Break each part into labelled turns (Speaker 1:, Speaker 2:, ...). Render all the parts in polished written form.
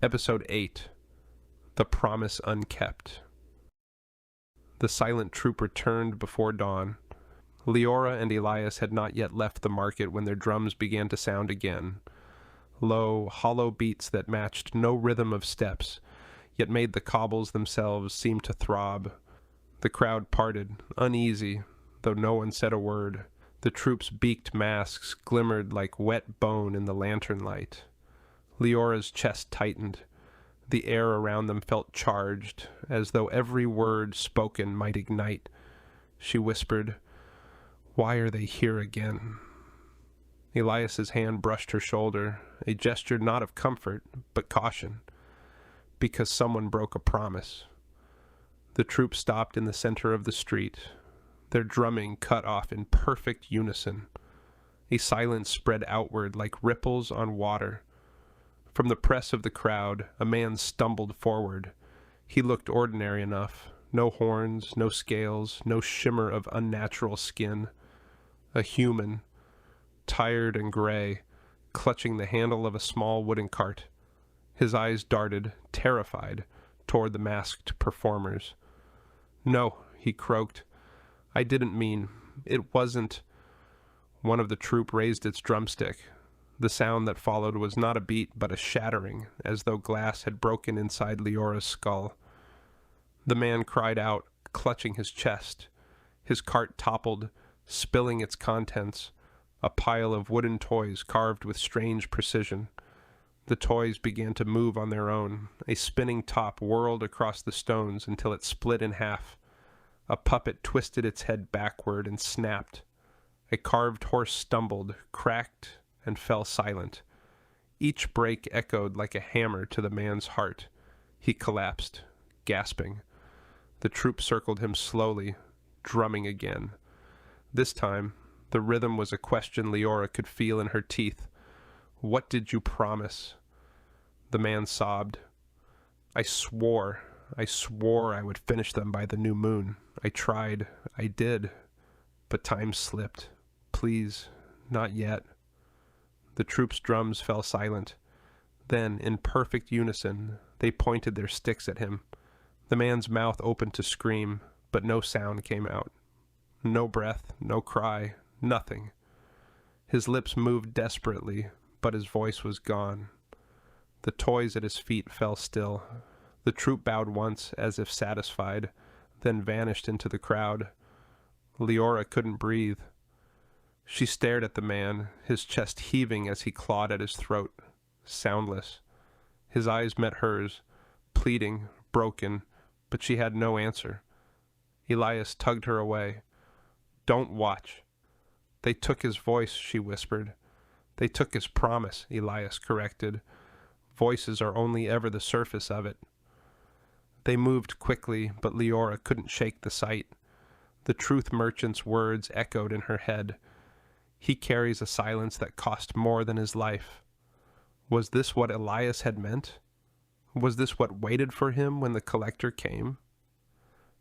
Speaker 1: Episode 8. The Promise Unkept. The Silent Troupe returned before dawn. Liora and Elias had not yet left the market when their drums began to sound again. Low, hollow beats that matched no rhythm of steps, yet made the cobbles themselves seem to throb. The crowd parted, uneasy, though no one said a word. The troupe's beaked masks glimmered like wet bone in the lantern light. Leora's chest tightened. The air around them felt charged, as though every word spoken might ignite. She whispered, "Why are they here again?" Elias's hand brushed her shoulder, a gesture not of comfort, but caution. Because someone broke a promise. The troupe stopped in the center of the street, their drumming cut off in perfect unison. A silence spread outward like ripples on water. From the press of the crowd, a man stumbled forward. He looked ordinary enough. No horns, no scales, no shimmer of unnatural skin. A human, tired and gray, clutching the handle of a small wooden cart. His eyes darted, terrified, toward the masked performers. "No," he croaked. "I didn't mean. It wasn't." One of the troupe raised its drumstick. The sound that followed was not a beat, but a shattering, as though glass had broken inside Leora's skull. The man cried out, clutching his chest. His cart toppled, spilling its contents, a pile of wooden toys carved with strange precision. The toys began to move on their own. A spinning top whirled across the stones until it split in half. A puppet twisted its head backward and snapped. A carved horse stumbled, cracked, and fell silent. Each break echoed like a hammer to the man's heart. He collapsed, gasping. The troupe circled him slowly, drumming again. This time, the rhythm was a question Liora could feel in her teeth. "What did you promise?" The man sobbed. I swore I would finish them by the new moon. I tried, I did, but time slipped. Please, not yet." The troupe's drums fell silent. Then, in perfect unison, they pointed their sticks at him. The man's mouth opened to scream, but no sound came out. No breath, no cry, nothing. His lips moved desperately, but his voice was gone. The toys at his feet fell still. The troupe bowed once, as if satisfied, then vanished into the crowd. Liora couldn't breathe. She stared at the man, his chest heaving as he clawed at his throat, soundless. His eyes met hers, pleading, broken, but she had no answer. Elias tugged her away. "Don't watch." "They took his voice," she whispered. "They took his promise," Elias corrected. "Voices are only ever the surface of it." They moved quickly, but Liora couldn't shake the sight. The truth merchant's words echoed in her head. He carries a silence that cost more than his life. Was this what Elias had meant? Was this what waited for him when the collector came?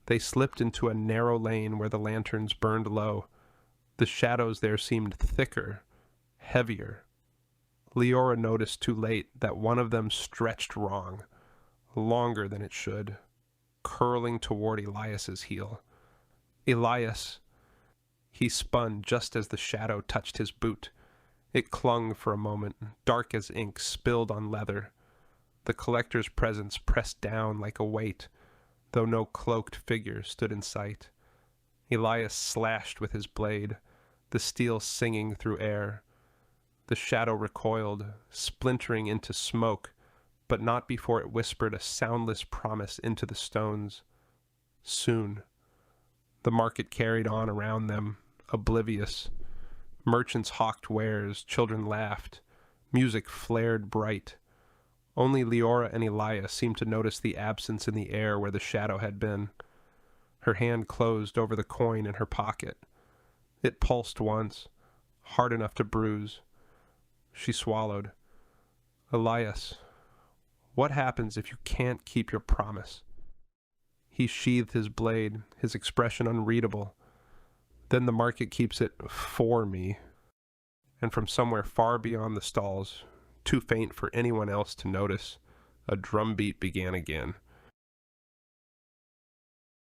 Speaker 1: They slipped into a narrow lane where the lanterns burned low. The shadows there seemed thicker, heavier. Liora noticed too late that one of them stretched wrong, longer than it should, curling toward Elias's heel. Elias! He spun just as the shadow touched his boot. It clung for a moment, dark as ink spilled on leather. The collector's presence pressed down like a weight, though no cloaked figure stood in sight. Elias slashed with his blade, the steel singing through air. The shadow recoiled, splintering into smoke, but not before it whispered a soundless promise into the stones. Soon. The market carried on around them, oblivious. Merchants hawked wares, children laughed. Music flared bright. Only Liora and Elias seemed to notice the absence in the air where the shadow had been. Her hand closed over the coin in her pocket. It pulsed once, hard enough to bruise. She swallowed. "Elias, what happens if you can't keep your promise?" He sheathed his blade, his expression unreadable. "Then the market keeps it for me." And from somewhere far beyond the stalls, too faint for anyone else to notice, A drumbeat began again,